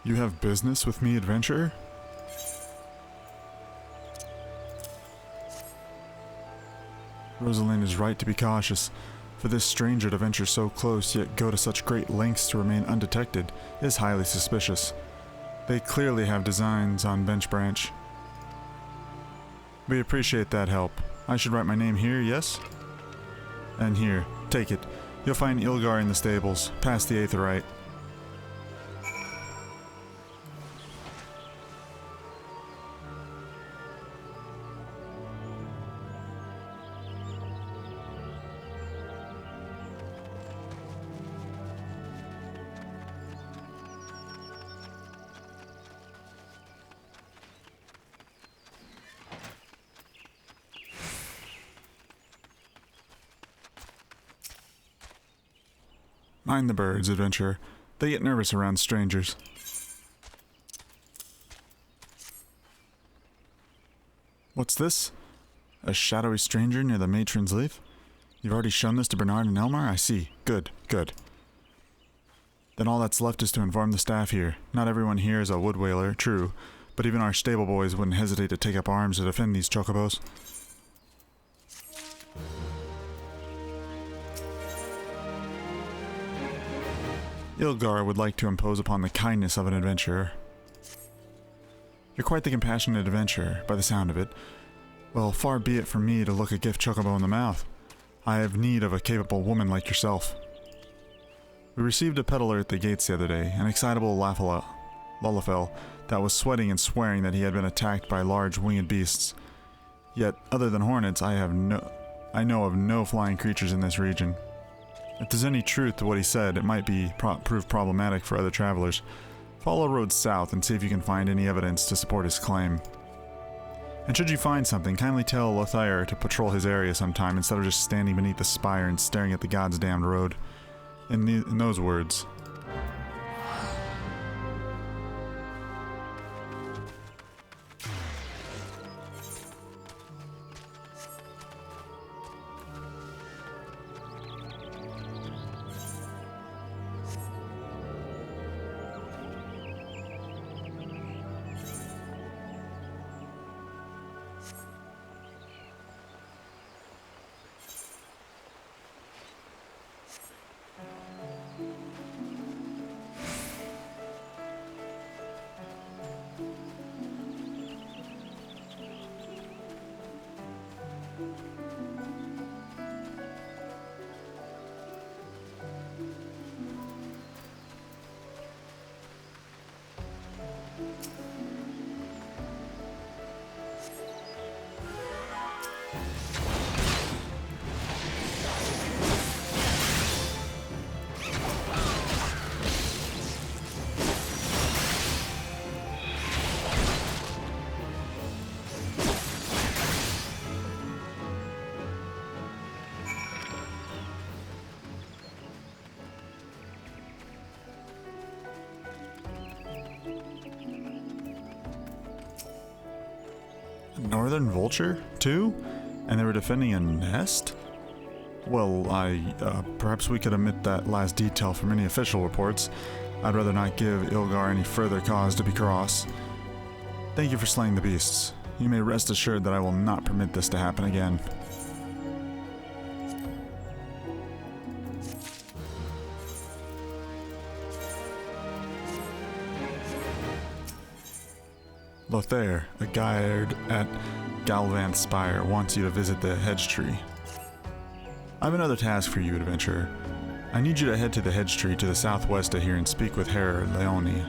You have business with me, adventurer? Rosalind is right to be cautious. For this stranger to venture so close yet go to such great lengths to remain undetected is highly suspicious. They clearly have designs on Bench Branch. We appreciate that help. I should write my name here, yes? And here, take it. You'll find Ilgar in the stables, past the Aetheryte. Mind the birds, adventurer. They get nervous around strangers. What's this? A shadowy stranger near the matron's leaf? You've already shown this to Bernard and Elmar? I see. Good, good. Then all that's left is to inform the staff here. Not everyone here is a wood whaler, true, but even our stable boys wouldn't hesitate to take up arms to defend these chocobos. Ilgar would like to impose upon the kindness of an adventurer. You're quite the compassionate adventurer, by the sound of it. Well, far be it from me to look a gift chocobo in the mouth. I have need of a capable woman like yourself. We received a peddler at the gates the other day, an excitable Lullafell that was sweating and swearing that he had been attacked by large winged beasts. Yet, other than hornets, I know of no flying creatures in this region. If there's any truth to what he said, it might prove problematic for other travelers. Follow road south and see if you can find any evidence to support his claim. And should you find something, kindly tell Lothair to patrol his area sometime instead of just standing beneath the spire and staring at the god's damned road. In those words. Northern Vulture, too? And they were defending a nest? Well, perhaps we could omit that last detail from any official reports. I'd rather not give Ilgar any further cause to be cross. Thank you for slaying the beasts. You may rest assured that I will not permit this to happen again. Lothair, a guide at Galvanth Spire, wants you to visit the hedge tree. I have another task for you, adventurer. I need you to head to the hedge tree to the southwest of here and speak with Herr Leone.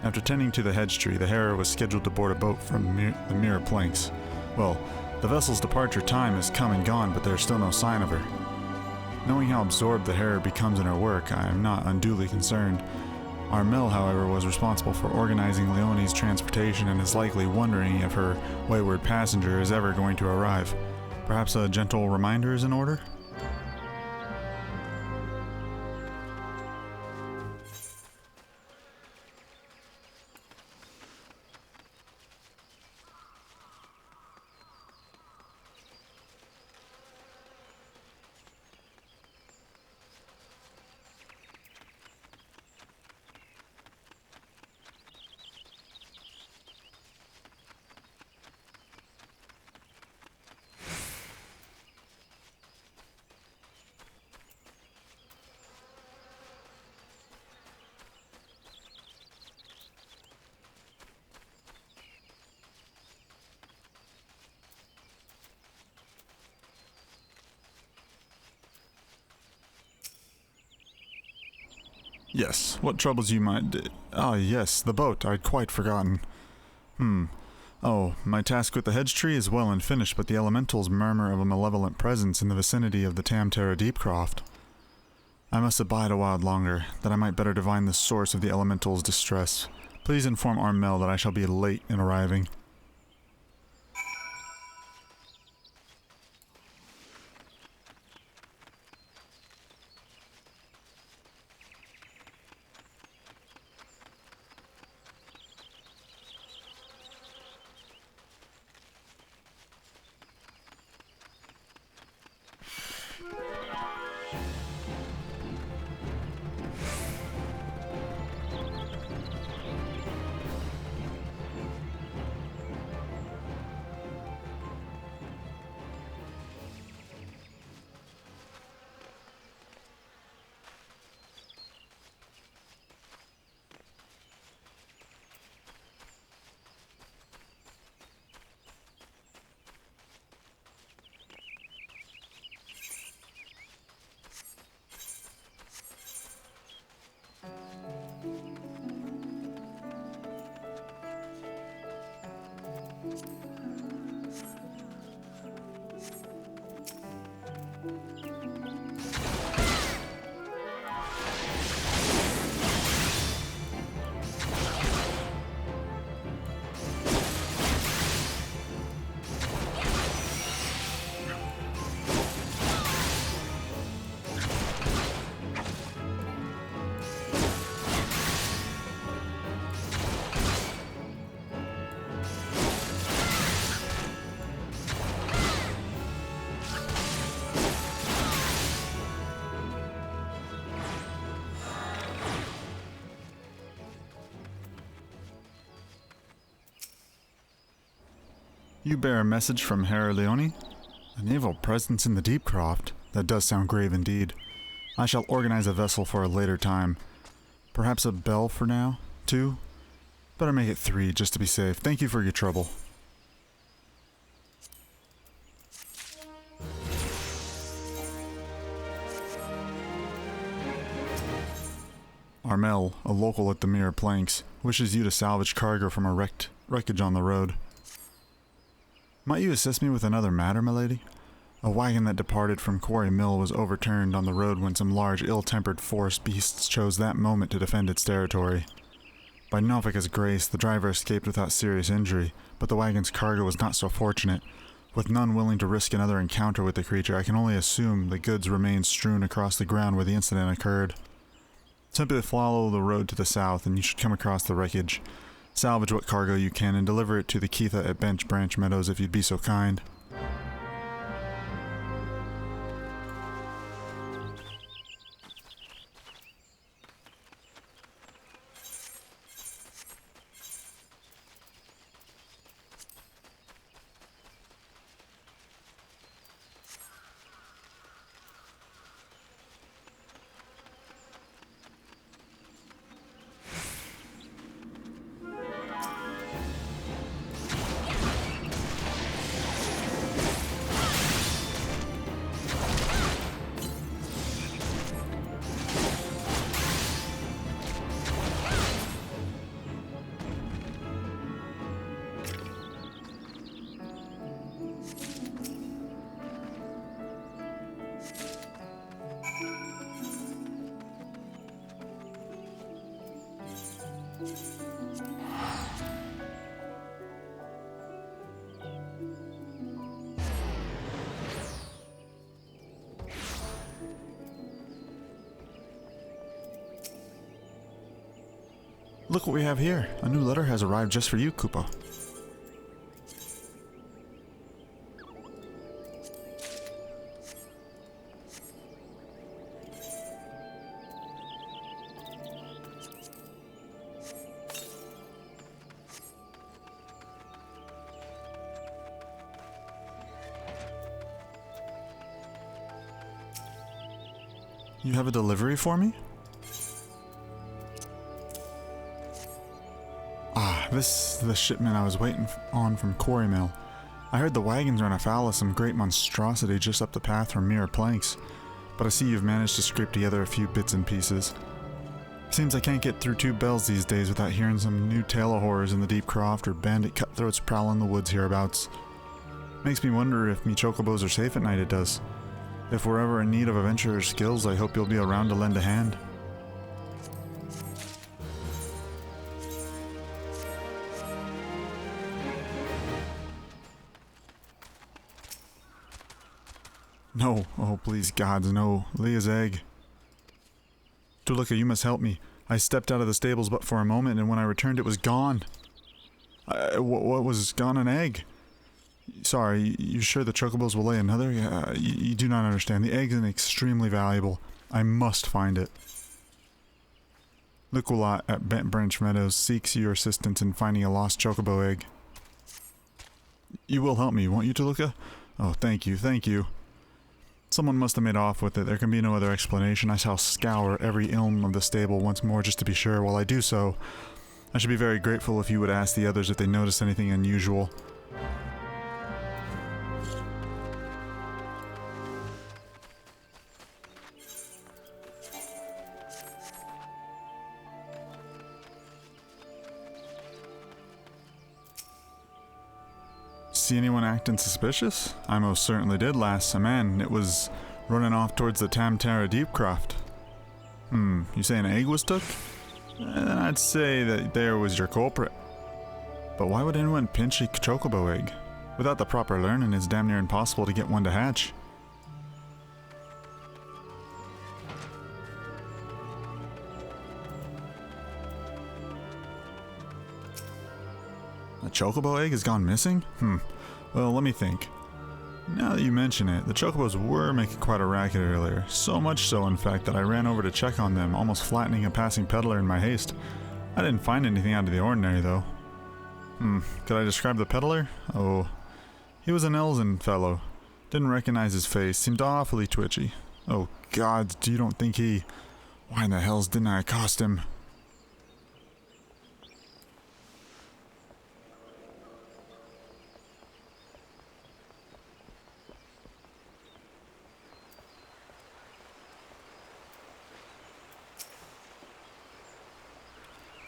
After tending to the hedge tree, the Herr was scheduled to board a boat from the Mirror Planks. Well, the vessel's departure time has come and gone, but there's still no sign of her. Knowing how absorbed the Herr becomes in her work, I am not unduly concerned. Our mill, however, was responsible for organizing Leone's transportation and is likely wondering if her wayward passenger is ever going to arrive. Perhaps a gentle reminder is in order? Yes, what troubles you Ah, yes, the boat, I'd quite forgotten. Oh, my task with the hedge tree is well and finished, but the elementals murmur of a malevolent presence in the vicinity of the Tamterra Deepcroft. I must abide a while longer, that I might better divine the source of the elemental's distress. Please inform Armel that I shall be late in arriving. You bear a message from Herr Leone? A naval presence in the Deepcroft? That does sound grave indeed. I shall organize a vessel for a later time. Perhaps a bell for now? 2? Better make it 3 just to be safe. Thank you for your trouble. Armel, a local at the Mirror Planks, wishes you to salvage cargo from a wreckage on the road. Might you assist me with another matter, milady? A wagon that departed from Quarry Mill was overturned on the road when some large, ill-tempered forest beasts chose that moment to defend its territory. By Novika's grace, the driver escaped without serious injury, but the wagon's cargo was not so fortunate. With none willing to risk another encounter with the creature, I can only assume the goods remained strewn across the ground where the incident occurred. Simply follow the road to the south, and you should come across the wreckage. Salvage what cargo you can and deliver it to the Keitha at Bench Branch Meadows if you'd be so kind. Look what we have here. A new letter has arrived just for you, Koopa. You have a delivery for me? This is the shipment I was waiting on from Quarry Mill. I heard the wagons run afoul of some great monstrosity just up the path from Mirror Planks, but I see you've managed to scrape together a few bits and pieces. Seems I can't get through 2 bells these days without hearing some new tale of horrors in the deep croft or bandit cutthroats prowling the woods hereabouts. Makes me wonder if me chocobos are safe at night, it does. If we're ever in need of adventurer's skills, I hope you'll be around to lend a hand. No, oh please gods, no. Leah's egg. Tolucc, you must help me. I stepped out of the stables but for a moment, and when I returned it was gone. What was gone? An egg? Sorry, you sure the chocobos will lay another? You do not understand. The egg is extremely valuable. I must find it. Tolucc at Bent Branch Meadows seeks your assistance in finding a lost chocobo egg. You will help me, won't you, Tolucc? Oh, thank you, thank you. Someone must have made off with it. There can be no other explanation. I shall scour every elm of the stable once more just to be sure. While I do so, I should be very grateful if you would ask the others if they noticed anything unusual. See anyone acting suspicious? I most certainly did last. A man, it was running off towards the Tamtara Deepcroft. You say an egg was took? Then I'd say that there was your culprit. But why would anyone pinch a chocobo egg? Without the proper learning, it's damn near impossible to get one to hatch. A chocobo egg has gone missing? Well, let me think. Now that you mention it, the chocobos were making quite a racket earlier. So much so, in fact, that I ran over to check on them, almost flattening a passing peddler in my haste. I didn't find anything out of the ordinary, though. Could I describe the peddler? Oh, he was an Elzen fellow. Didn't recognize his face, seemed awfully twitchy. Oh God, you don't think he... Why in the hells didn't I accost him?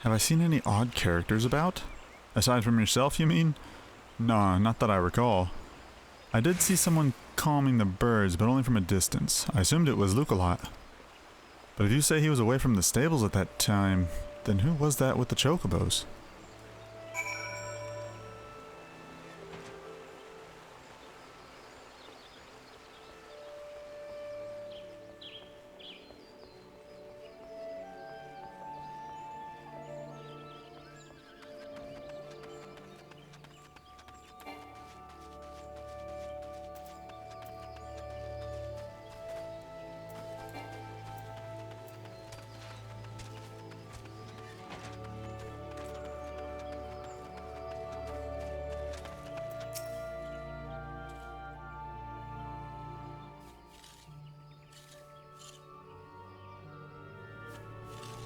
Have I seen any odd characters about? Aside from yourself, you mean? No, not that I recall. I did see someone calming the birds, but only from a distance. I assumed it was Tolucc. But if you say he was away from the stables at that time, then who was that with the chocobos?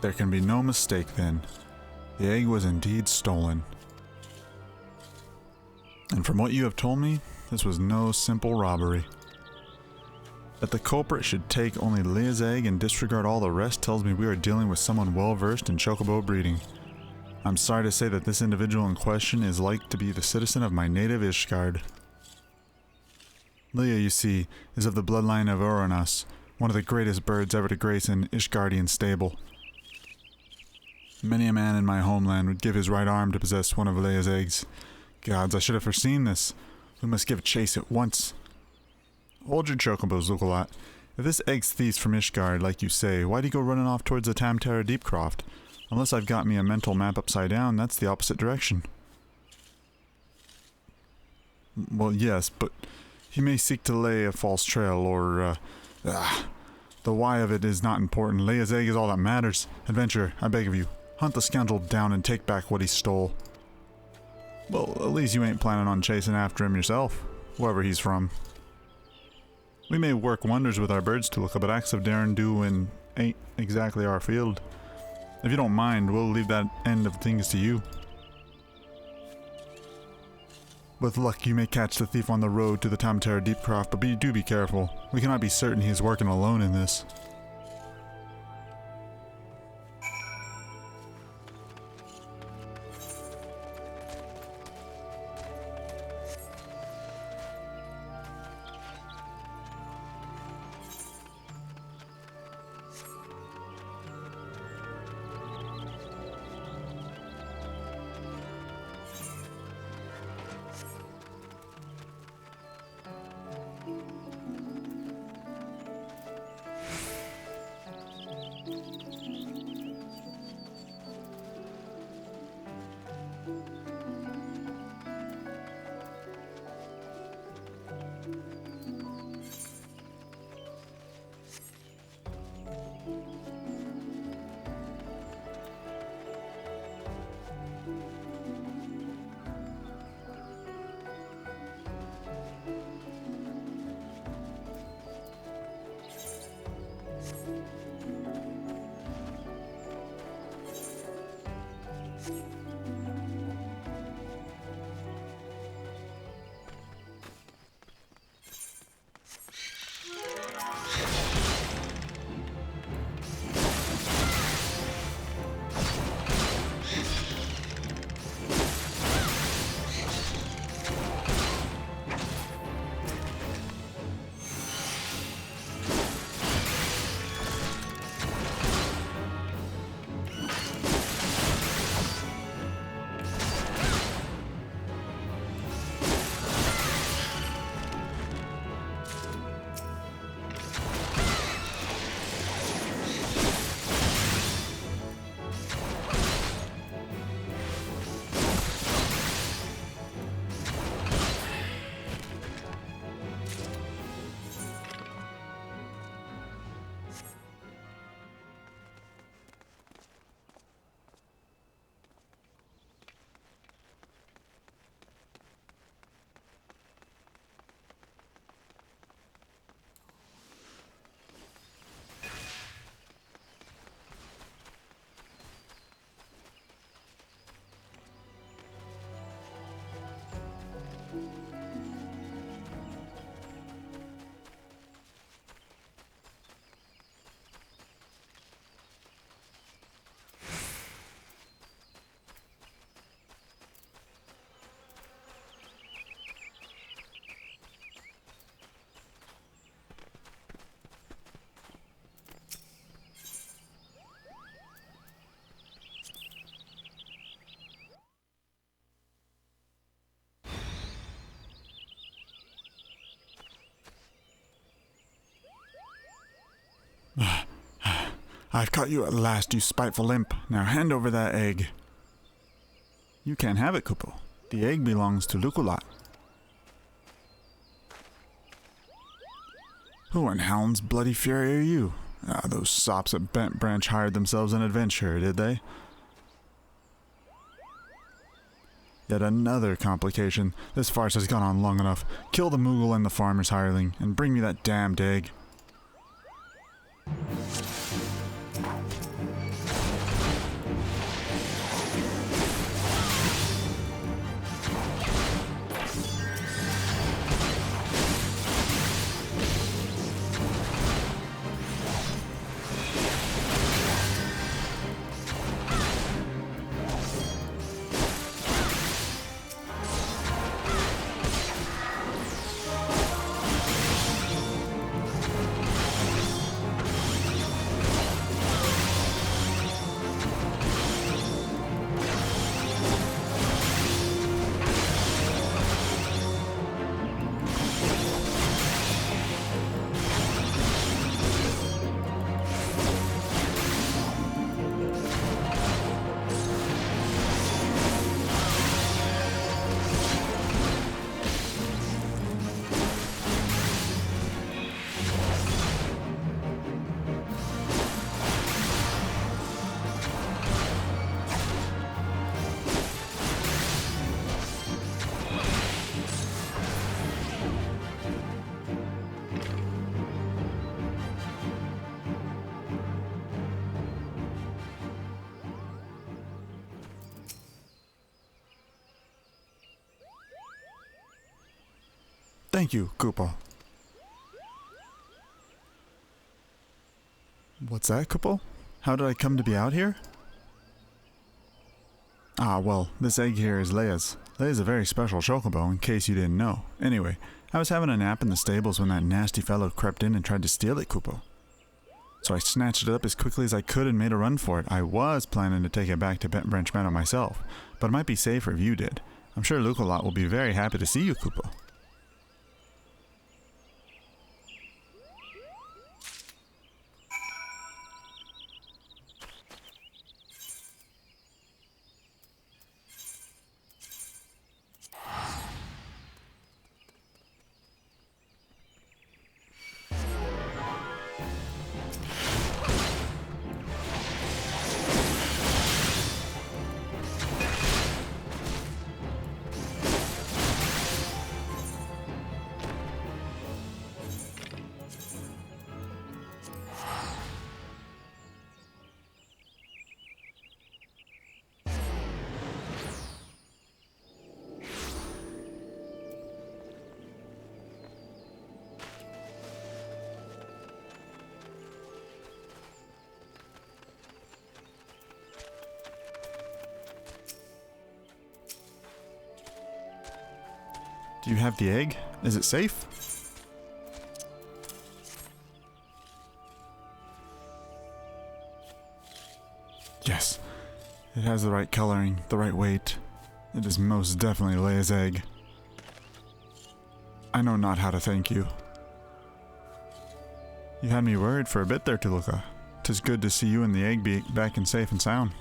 There can be no mistake then. The egg was indeed stolen. And from what you have told me, this was no simple robbery. That the culprit should take only Leah's egg and disregard all the rest tells me we are dealing with someone well versed in chocobo breeding. I'm sorry to say that this individual in question is like to be the citizen of my native Ishgard. Leah, you see, is of the bloodline of Uranus, one of the greatest birds ever to grace an Ishgardian stable. Many a man in my homeland would give his right arm to possess one of Leah's eggs. Gods, I should have foreseen this. We must give chase at once. Hold your chocobos, Tolucc. If this egg's thieves from Ishgard, like you say, why do you go running off towards the Tamtara Deepcroft? Unless I've got me a mental map upside down, that's the opposite direction. Well, yes, but he may seek to lay a false trail, or, the why of it is not important. Leah's egg is all that matters. Adventurer, I beg of you, hunt the scoundrel down and take back what he stole. Well, at least you ain't planning on chasing after him yourself, wherever he's from. We may work wonders with our birds, Tolucc, but acts of daring do ain't exactly our field. If you don't mind, we'll leave that end of things to you. With luck, you may catch the thief on the road to the Tamtara Deepcroft, but do be careful. We cannot be certain he is working alone in this. I've caught you at last, you spiteful imp. Now hand over that egg. You can't have it, Kupo. The egg belongs to Tolucc. Who in hell's bloody fury are you? Ah, those sops at Bent Branch hired themselves an adventurer, did they? Yet another complication. This farce has gone on long enough. Kill the Moogle and the farmer's hireling, and bring me that damned egg. Thank you, Kupo. What's that, Kupo? How did I come to be out here? Ah, well, this egg here is Leia's. Leia's a very special chocobo, in case you didn't know. Anyway, I was having a nap in the stables when that nasty fellow crept in and tried to steal it, Kupo. So I snatched it up as quickly as I could and made a run for it. I was planning to take it back to Bent Branch Meadow myself, but it might be safer if you did. I'm sure Tolucc will be very happy to see you, Kupo. Do you have the egg? Is it safe? Yes. It has the right coloring, the right weight. It is most definitely Leia's egg. I know not how to thank you. You had me worried for a bit there, Tolucc. 'Tis good to see you and the egg be back and safe and sound.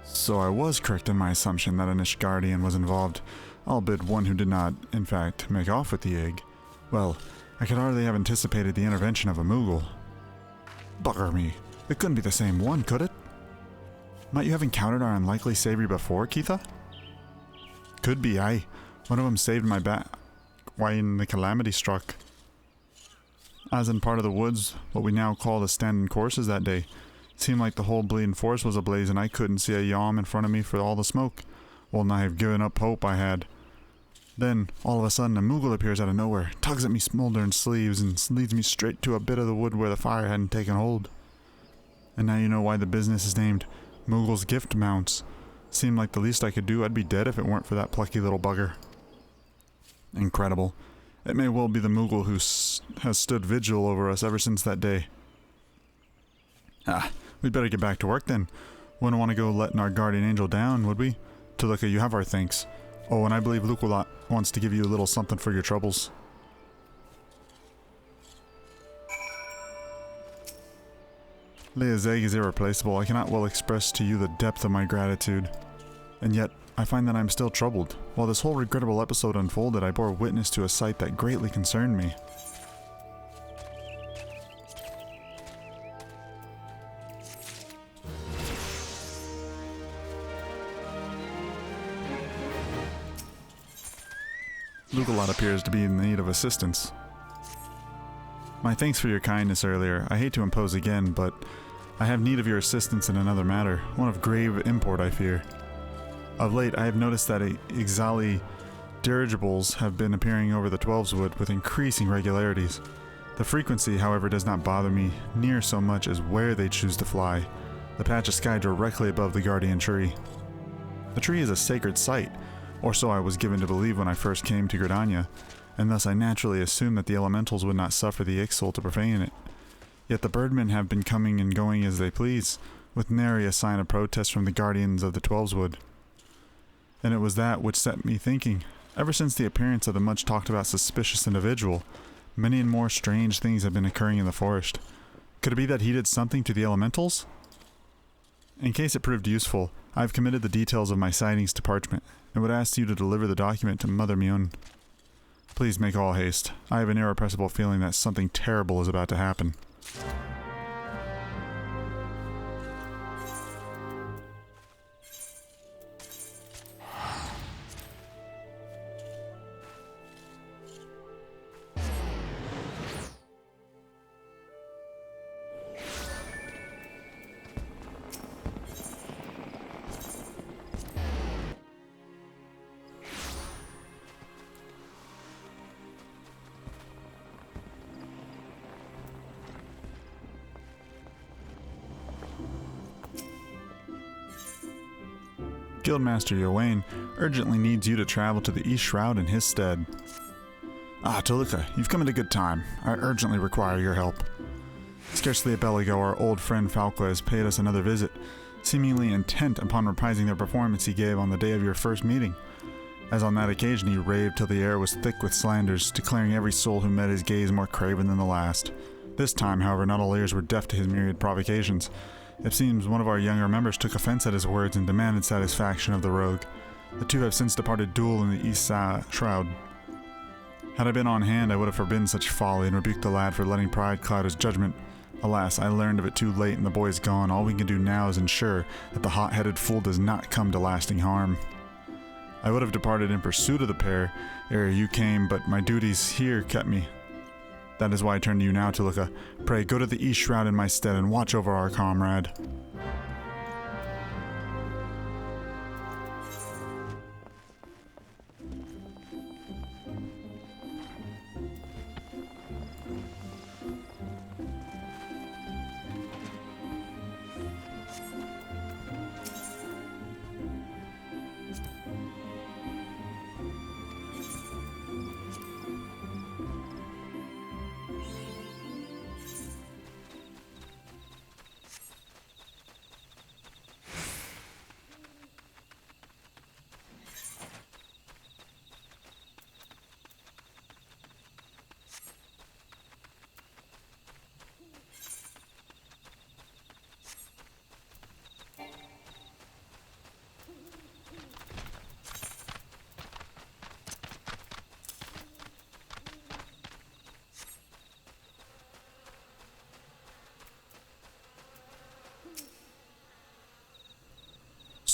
So I was correct in my assumption that an Ishgardian was involved, albeit one who did not, in fact, make off with the egg. Well, I could hardly have anticipated the intervention of a Moogle. Bugger me, it couldn't be the same one, could it? Might you have encountered our unlikely savior before, Keitha? Could be, aye. One of them saved my when the calamity struck. I was in part of the woods, what we now call the standing courses that day. Seemed like the whole bleeding forest was ablaze and I couldn't see a yawm in front of me for all the smoke. Well, now I've given up hope I had. Then, all of a sudden, a Moogle appears out of nowhere, tugs at me smoldering sleeves, and leads me straight to a bit of the wood where the fire hadn't taken hold. And now you know why the business is named Moogle's Gift Mounts. Seemed like the least I could do. I'd be dead if it weren't for that plucky little bugger. Incredible. It may well be the Moogle who has stood vigil over us ever since that day. Ah, we'd better get back to work then. Wouldn't want to go letting our guardian angel down, would we? Tolucc, you have our thanks. Oh, and I believe Tolucc wants to give you a little something for your troubles. Leazeg is irreplaceable. I cannot well express to you the depth of my gratitude. And yet, I find that I am still troubled. While this whole regrettable episode unfolded, I bore witness to a sight that greatly concerned me. Lugalot appears to be in need of assistance. My thanks for your kindness earlier. I hate to impose again, but I have need of your assistance in another matter, one of grave import, I fear. Of late, I have noticed that XIV dirigibles have been appearing over the Twelveswood with increasing regularities. The frequency, however, does not bother me near so much as where they choose to fly, the patch of sky directly above the guardian tree. The tree is a sacred site, or so I was given to believe when I first came to Gridania, and thus I naturally assumed that the elementals would not suffer the Ixal to profane it. Yet the birdmen have been coming and going as they please, with nary a sign of protest from the guardians of the Twelveswood. And it was that which set me thinking. Ever since the appearance of the much talked about suspicious individual, many and more strange things have been occurring in the forest. Could it be that he did something to the elementals? In case it proved useful, I have committed the details of my sightings to parchment, and would ask you to deliver the document to Mother Mion. Please make all haste. I have an irrepressible feeling that something terrible is about to happen. Guildmaster Yowain urgently needs you to travel to the East Shroud in his stead. Ah, Tolucc, you've come at a good time. I urgently require your help. Scarcely a bell ago, our old friend Falquez paid us another visit, seemingly intent upon reprising the performance he gave on the day of your first meeting. As on that occasion he raved till the air was thick with slanders, declaring every soul who met his gaze more craven than the last. This time, however, not all ears were deaf to his myriad provocations. It seems one of our younger members took offense at his words and demanded satisfaction of the rogue. The two have since departed duel in the East Shroud. Had I been on hand, I would have forbidden such folly and rebuked the lad for letting pride cloud his judgment. Alas, I learned of it too late and the boy is gone. All we can do now is ensure that the hot-headed fool does not come to lasting harm. I would have departed in pursuit of the pair ere you came, but my duties here kept me. That is why I turn to you now, Tolucc. Pray, go to the East Shroud in my stead and watch over our comrade.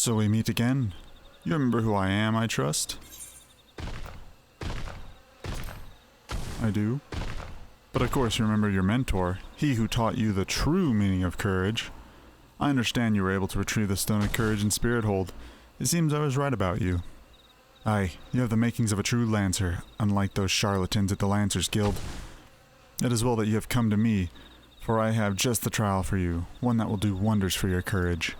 So we meet again. You remember who I am, I trust? I do. But of course you remember your mentor, he who taught you the true meaning of courage. I understand you were able to retrieve the Stone of Courage in Spirit Hold. It seems I was right about you. Aye, you have the makings of a true Lancer, unlike those charlatans at the Lancers Guild. It is well that you have come to me, for I have just the trial for you, one that will do wonders for your courage.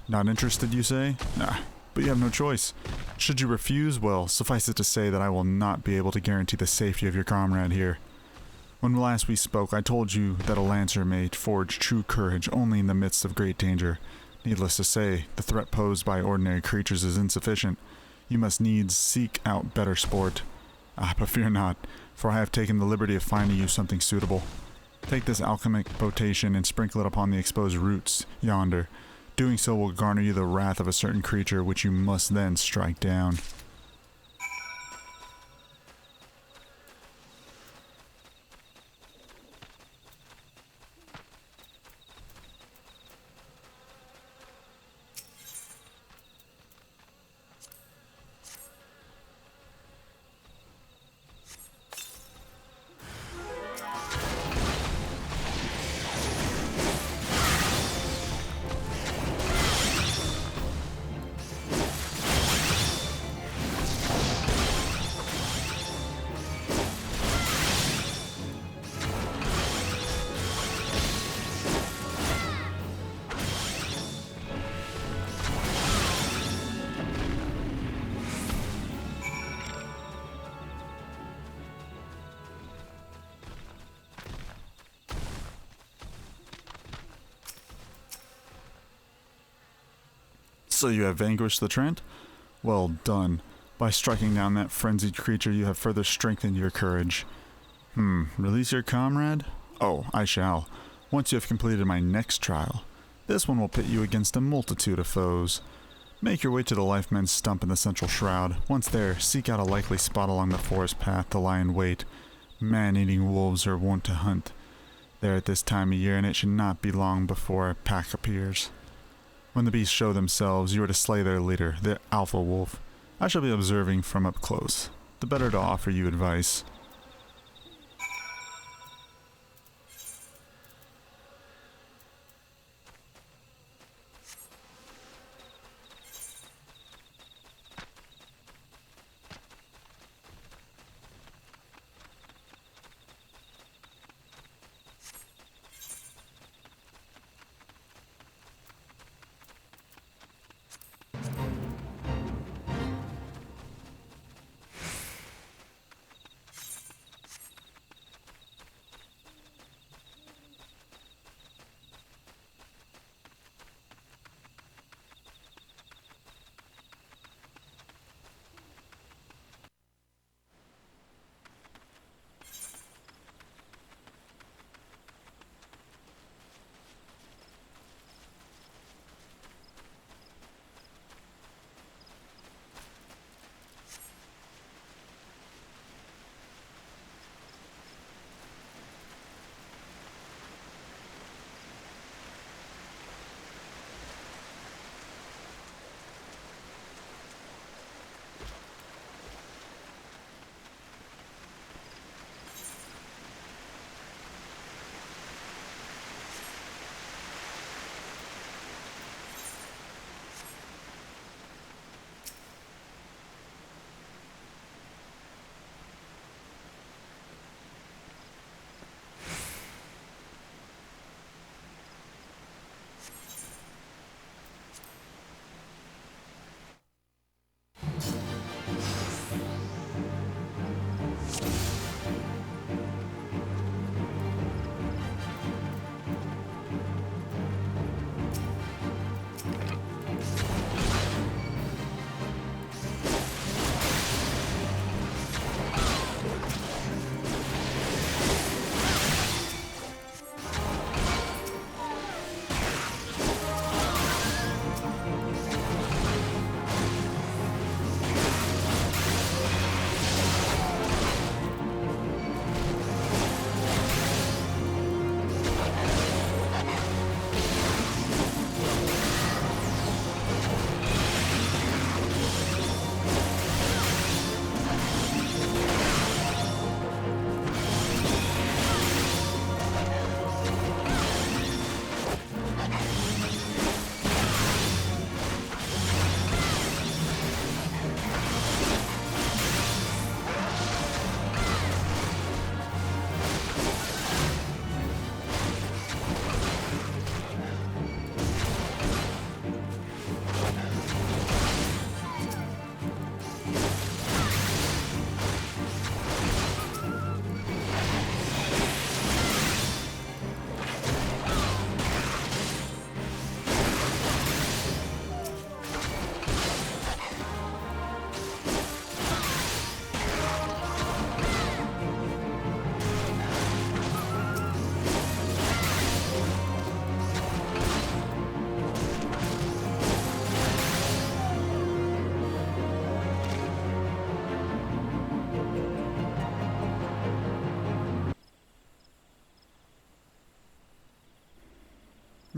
Not interested, you say? Nah, but you have no choice. Should you refuse, well, suffice it to say that I will not be able to guarantee the safety of your comrade here. When last we spoke, I told you that a Lancer may forge true courage only in the midst of great danger. Needless to say, the threat posed by ordinary creatures is insufficient. You must needs seek out better sport. Ah, but fear not, for I have taken the liberty of finding you something suitable. Take this alchemic potation and sprinkle it upon the exposed roots yonder. Doing so will garner you the wrath of a certain creature, which you must then strike down. So you have vanquished the Trent? Well done. By striking down that frenzied creature, you have further strengthened your courage. Release your comrade? Oh, I shall. Once you have completed my next trial. This one will pit you against a multitude of foes. Make your way to the Lifemen's Stump in the Central Shroud. Once there, seek out a likely spot along the forest path to lie in wait. Man-eating wolves are wont to hunt there at this time of year, and it should not be long before a pack appears. When the beasts show themselves, you are to slay their leader, the alpha wolf. I shall be observing from up close, the better to offer you advice.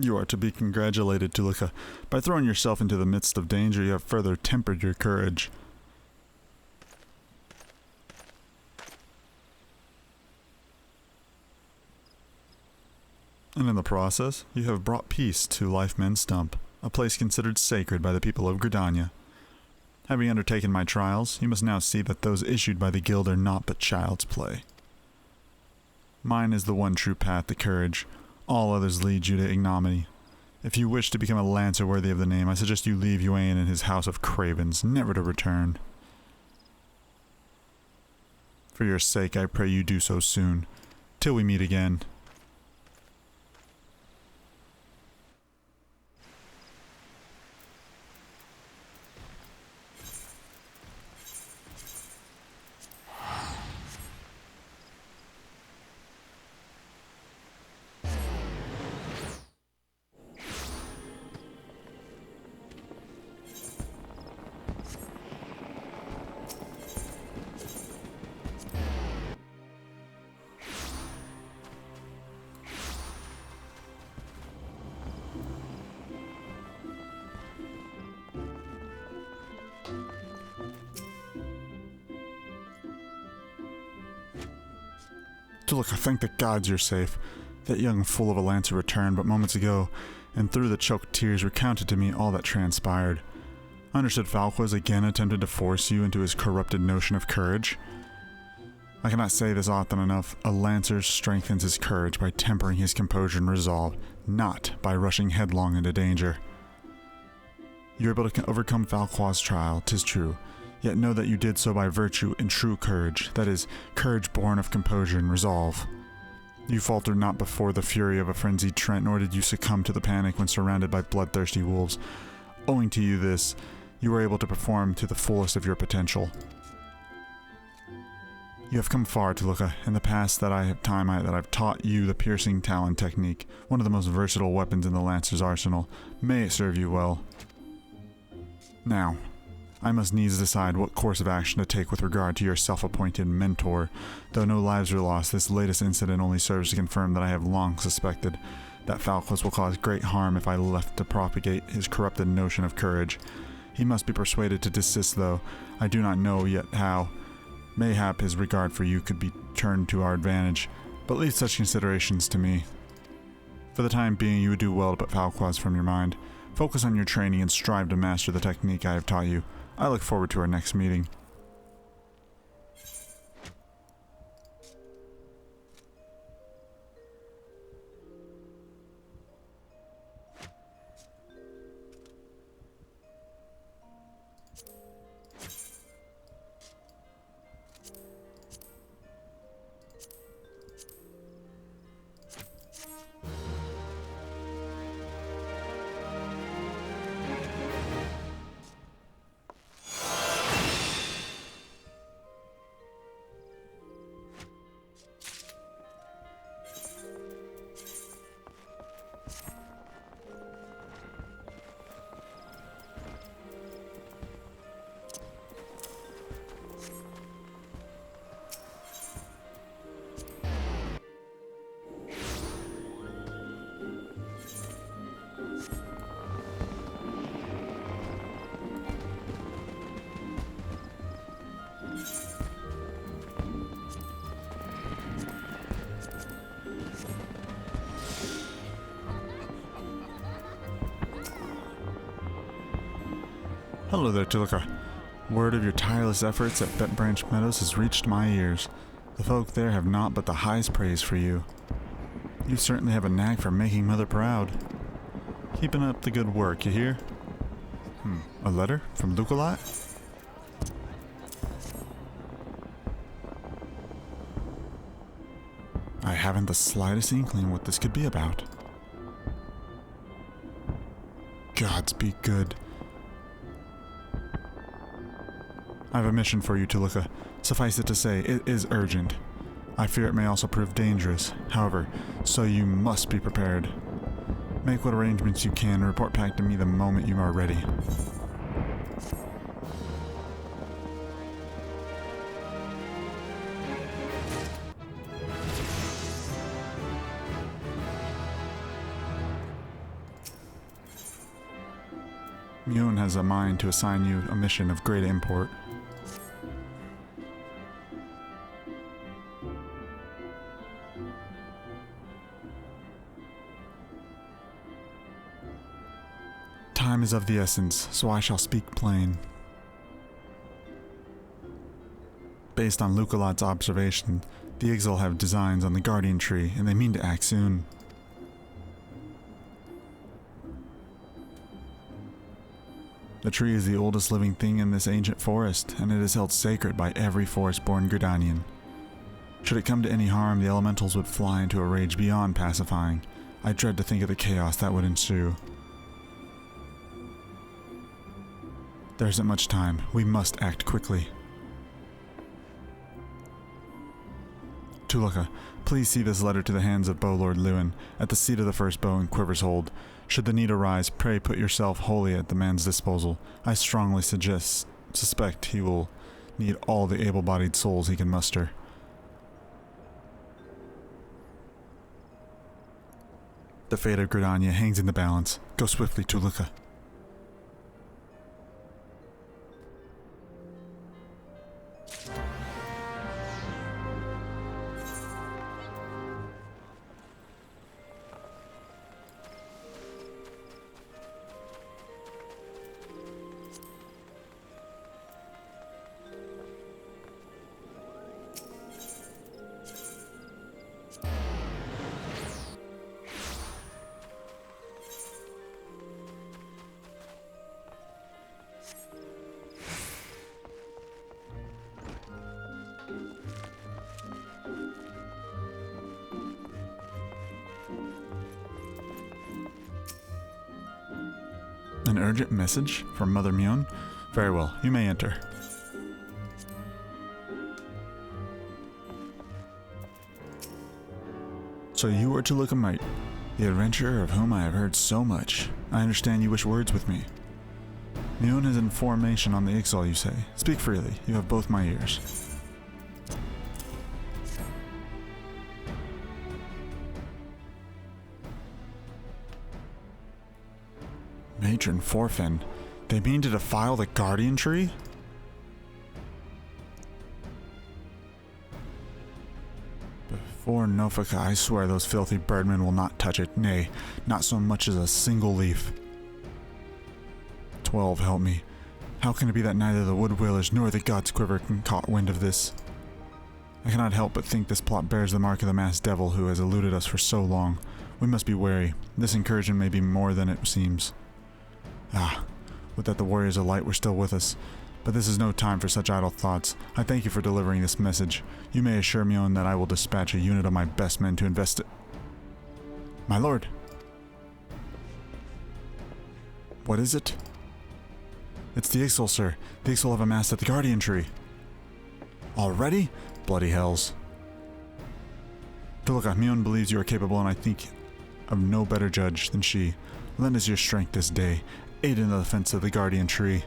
You are to be congratulated, Tolucc. By throwing yourself into the midst of danger, you have further tempered your courage. And in the process, you have brought peace to Lifemen's Stump, a place considered sacred by the people of Gridania. Having undertaken my trials, you must now see that those issued by the guild are naught but child's play. Mine is the one true path to courage. All others lead you to ignominy. If you wish to become a lancer worthy of the name, I suggest you leave Ywain and his house of cravens, never to return. For your sake, I pray you do so soon, till we meet again. Tolucc, I thank the gods you're safe. That young fool of a lancer returned but moments ago, and through the choked tears recounted to me all that transpired. I understood Falquaz again attempted to force you into his corrupted notion of courage. I cannot say this often enough. A lancer strengthens his courage by tempering his composure and resolve, not by rushing headlong into danger. You were able to overcome Falquaz's trial, 'tis true, yet know that you did so by virtue and true courage, that is, courage born of composure and resolve. You faltered not before the fury of a frenzied Trent, nor did you succumb to the panic when surrounded by bloodthirsty wolves. Owing to you this, you were able to perform to the fullest of your potential. You have come far, Tolucc. In the past that I've taught you the piercing talon technique, one of the most versatile weapons in the Lancer's arsenal. May it serve you well. Now, I must needs decide what course of action to take with regard to your self-appointed mentor. Though no lives were lost, this latest incident only serves to confirm that I have long suspected that Falquaz will cause great harm if I left to propagate his corrupted notion of courage. He must be persuaded to desist, though I do not know yet how. Mayhap his regard for you could be turned to our advantage, but leave such considerations to me. For the time being, you would do well to put Falquaz from your mind. Focus on your training and strive to master the technique I have taught you. I look forward to our next meeting. Hello there, Tolucc. Word of your tireless efforts at Bet Branch Meadows has reached my ears. The folk there have naught but the highest praise for you. You certainly have a knack for making Mother proud. Keeping up the good work, you hear? A letter from Tolucc? I haven't the slightest inkling what this could be about. Gods be good. I have a mission for you, Tolucc. Suffice it to say, it is urgent. I fear it may also prove dangerous. However, so you must be prepared. Make what arrangements you can and report back to me the moment you are ready. Mune has a mind to assign you a mission of great import. Time is of the essence, so I shall speak plain. Based on Luculot's observation, the Ixal have designs on the Guardian Tree, and they mean to act soon. The tree is the oldest living thing in this ancient forest, and it is held sacred by every forest-born Gridanian. Should it come to any harm, the elementals would fly into a rage beyond pacifying. I dread to think of the chaos that would ensue. There isn't much time. We must act quickly. Tolucc, please see this letter to the hands of Bow-Lord Lewin, at the seat of the first bow in Quiver's Hold. Should the need arise, pray put yourself wholly at the man's disposal. I strongly suspect he will need all the able-bodied souls he can muster. The fate of Gridania hangs in the balance. Go swiftly, Tolucc. An urgent message from Mother Mune? Very well, you may enter. So you are Tolucc, mate, the adventurer of whom I have heard so much. I understand you wish words with me. Mune has information on the Ixal, you say. Speak freely, you have both my ears. Matron Forfin, they mean to defile the Guardian Tree? Before Nofaka, I swear those filthy birdmen will not touch it, nay, not so much as a single leaf. 12, help me. How can it be that neither the Wood Whalers nor the God's Quiver can caught wind of this? I cannot help but think this plot bears the mark of the masked devil who has eluded us for so long. We must be wary. This incursion may be more than it seems. Ah, would that the warriors of light were still with us. But this is no time for such idle thoughts. I thank you for delivering this message. You may assure Mune that I will dispatch a unit of my best men to invest it. My lord! What is it? It's the Ixal, sir. The Ixal have amassed at the Guardian Tree. Already? Bloody hells. Tolucc, Mune believes you are capable, and I think of no better judge than she. Lend us your strength this day. Aid in the defense of the Guardian Tree.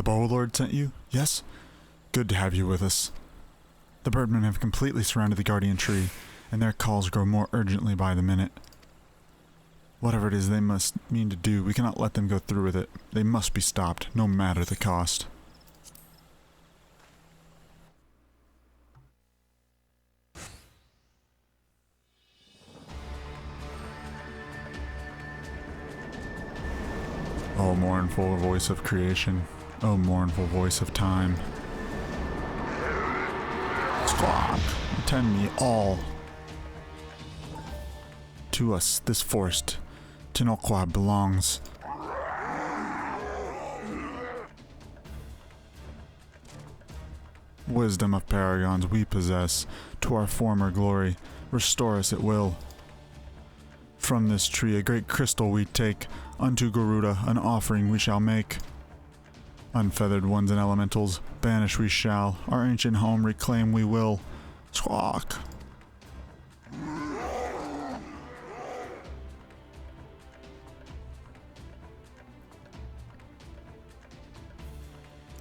The Warlord sent you? Yes? Good to have you with us. The birdmen have completely surrounded the Guardian Tree, and their calls grow more urgently by the minute. Whatever it is they must mean to do, we cannot let them go through with it. They must be stopped, no matter the cost. O mournful voice of creation, O mournful voice of time. Squawk, attend me all. To us this forest, Tolucc belongs. Wisdom of paragons we possess, to our former glory, restore us at will. From this tree a great crystal we take, unto Garuda an offering we shall make. Unfeathered ones and elementals, banish we shall, our ancient home reclaim we will. Squawk.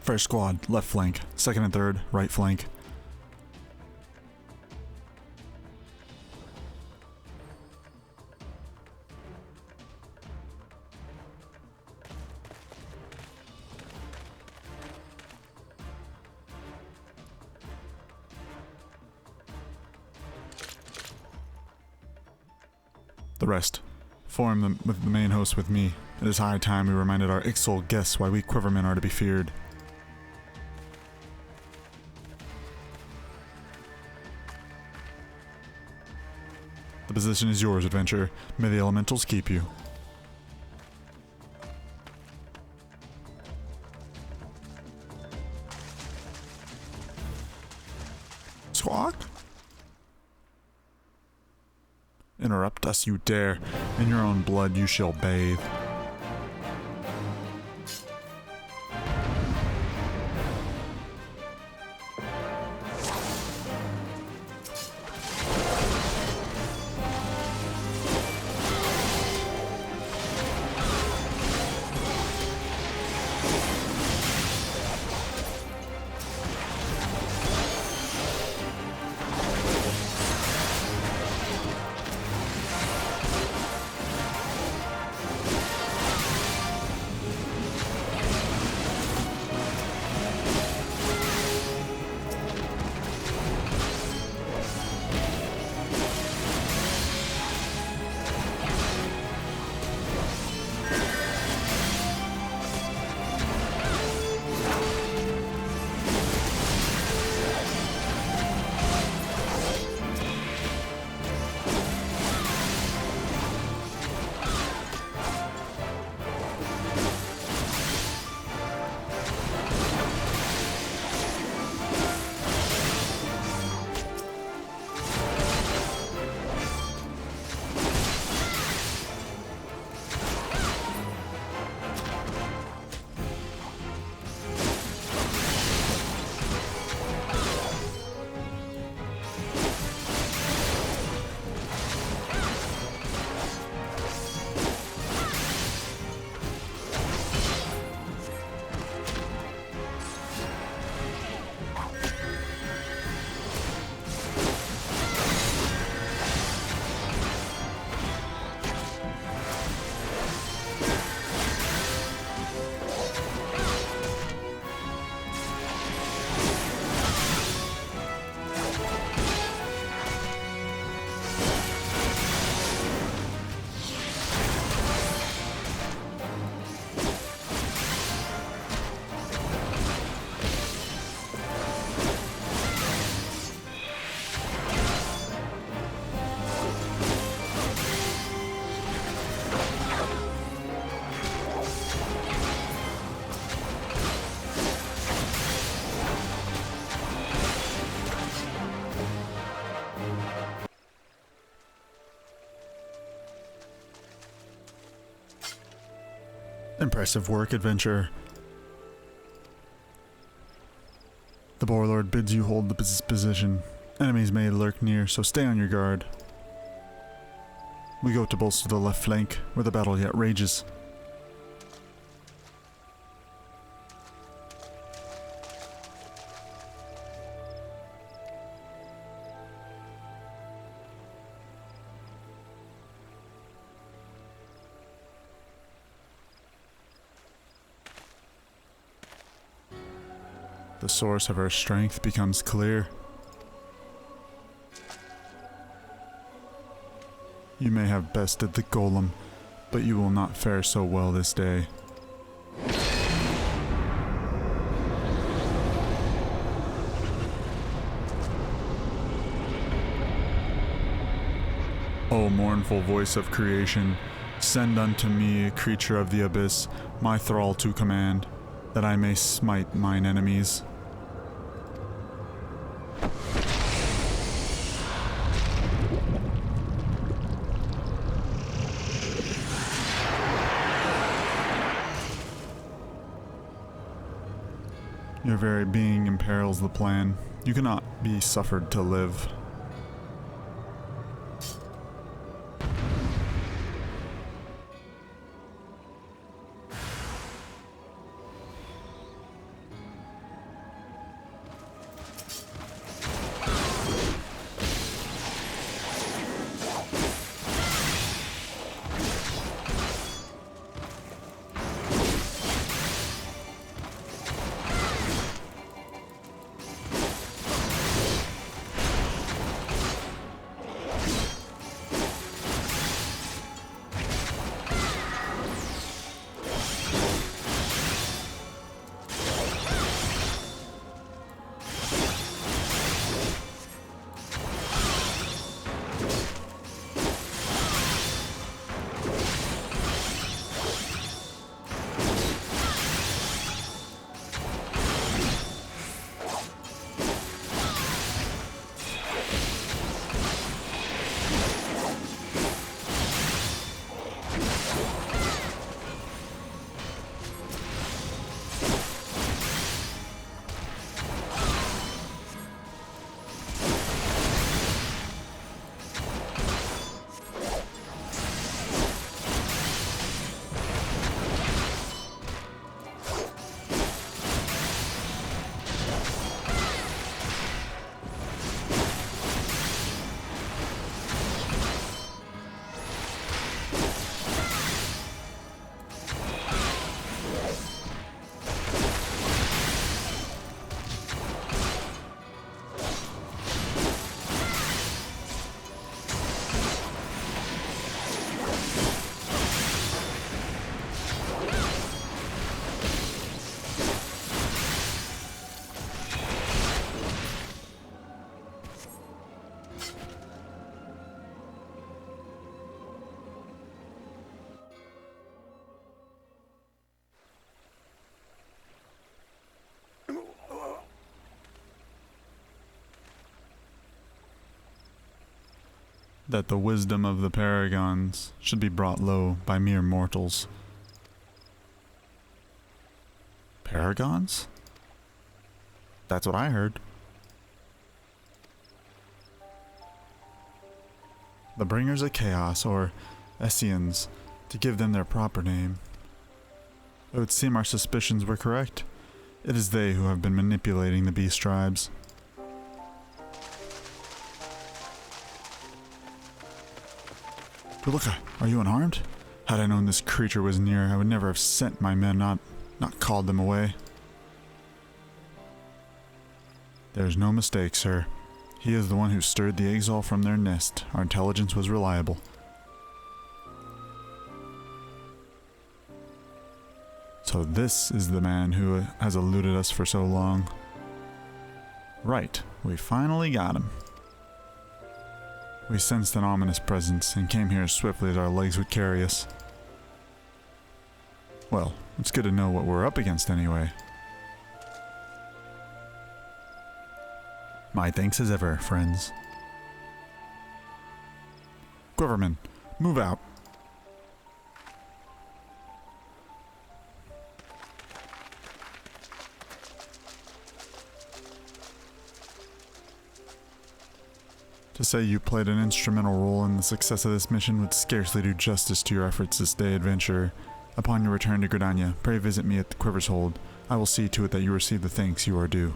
First squad, left flank. Second and third, right flank. The rest, form the main host with me. It is high time we reminded our Ixol guests why we Quivermen are to be feared. The position is yours, adventurer. May the elementals keep you. Squawk? Interrupt us you dare. In your own blood you shall bathe. Impressive work, adventurer. The Warlord bids you hold the position. Enemies may lurk near, so stay on your guard. We go to bolster the left flank, where the battle yet rages. The source of her strength becomes clear. You may have bested the golem, but you will not fare so well this day. O mournful voice of creation, send unto me a creature of the abyss, my thrall to command, that I may smite mine enemies. Your very being imperils the plan. You cannot be suffered to live. That the wisdom of the paragons should be brought low by mere mortals. Paragons? That's what I heard. The bringers of chaos, or Esseans, to give them their proper name. It would seem our suspicions were correct. It is they who have been manipulating the beast tribes. Tolucc, are you unharmed? Had I known this creature was near, I would never have sent my men, not called them away. There's no mistake, sir. He is the one who stirred the exile from their nest. Our intelligence was reliable. So this is the man who has eluded us for so long. Right, we finally got him. We sensed an ominous presence and came here as swiftly as our legs would carry us. Well, it's good to know what we're up against anyway. My thanks as ever, friends. Quiverman, move out. To say you played an instrumental role in the success of this mission would scarcely do justice to your efforts this day, adventurer. Upon your return to Gridania, pray visit me at the Quiver's Hold. I will see to it that you receive the thanks you are due.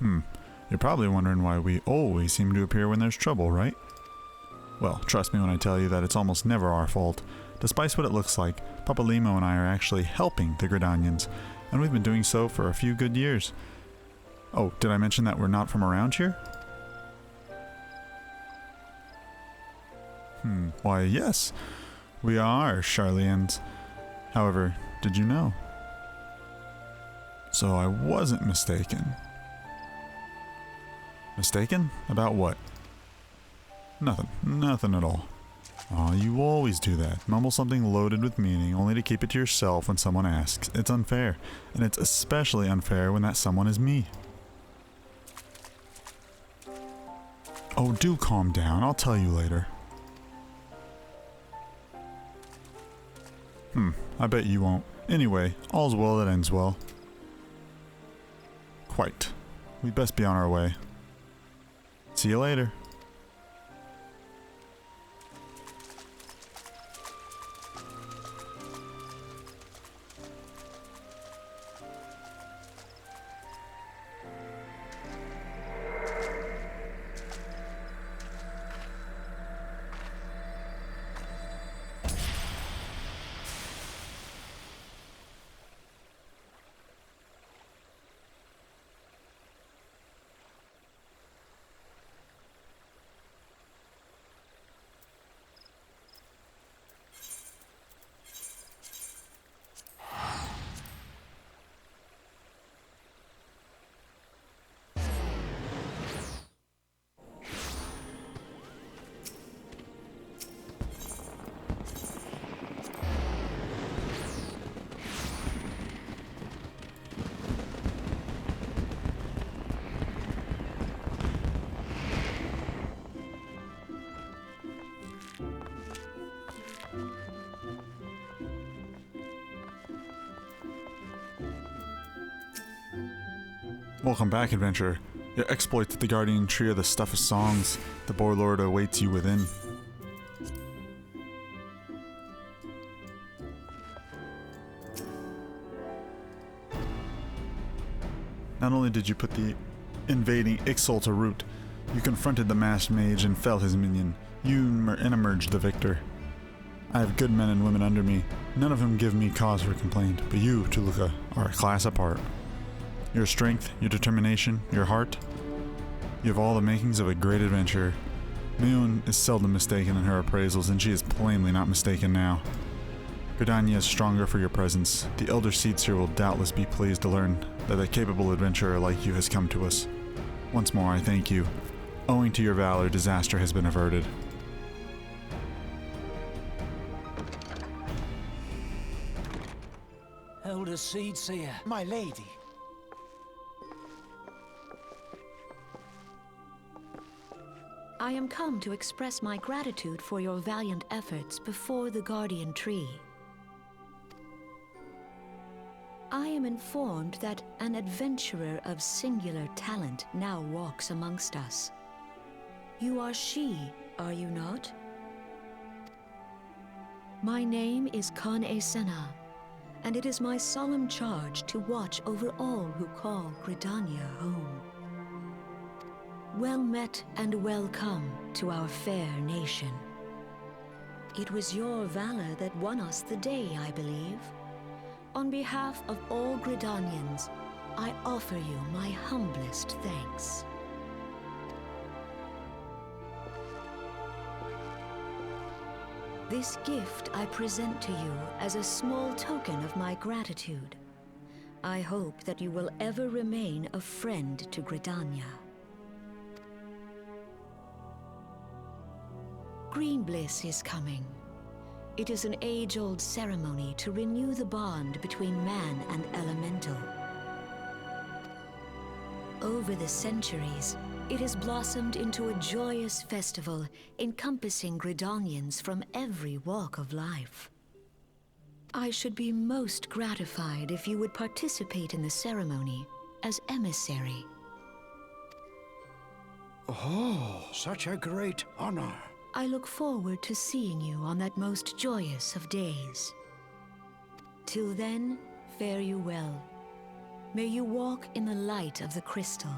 You're probably wondering why we always seem to appear when there's trouble, right? Well, trust me when I tell you that it's almost never our fault. Despite what it looks like, Papa Limo and I are actually helping the Gridanians, and we've been doing so for a few good years. Oh, did I mention that we're not from around here? Why, yes, we are Charlians. However, did you know? So I wasn't mistaken. Mistaken? About what? Nothing at all. Aw, you always do that. Mumble something loaded with meaning only to keep it to yourself when someone asks. It's unfair, and it's especially unfair when that someone is me. Oh, do calm down. I'll tell you later. I bet you won't. Anyway, all's well that ends well. Quite. We'd best be on our way. See you later. Welcome back, adventurer. Your exploits at the Guardian Tree are the stuff of songs. The Boar Lord awaits you within. Not only did you put the invading Ixol to rout, you confronted the masked mage and felled his minion. You emerged the victor. I have good men and women under me, none of whom give me cause for complaint, but you, Tolucc, are a class apart. Your strength, your determination, your heart, you have all the makings of a great adventurer. Mioun is seldom mistaken in her appraisals, and she is plainly not mistaken now. Gridania is stronger for your presence. The elder seats here will doubtless be pleased to learn that a capable adventurer like you has come to us. Once more, I thank you. Owing to your valor, disaster has been averted. Elder Seedseer. My lady. I am come to express my gratitude for your valiant efforts before the Guardian Tree. I am informed that an adventurer of singular talent now walks amongst us. You are she, are you not? My name is Kan-e Senna, and it is my solemn charge to watch over all who call Gridania home. Well met and welcome to our fair nation. It was your valor that won us the day, I believe. On behalf of all Gridanians, I offer you my humblest thanks. This gift I present to you as a small token of my gratitude. I hope that you will ever remain a friend to Gridania. Green Bliss is coming. It is an age-old ceremony to renew the bond between man and elemental. Over the centuries, it has blossomed into a joyous festival encompassing Gridanians from every walk of life. I should be most gratified if you would participate in the ceremony as emissary. Oh, such a great honor. I look forward to seeing you on that most joyous of days. Till then, fare you well. May you walk in the light of the crystal.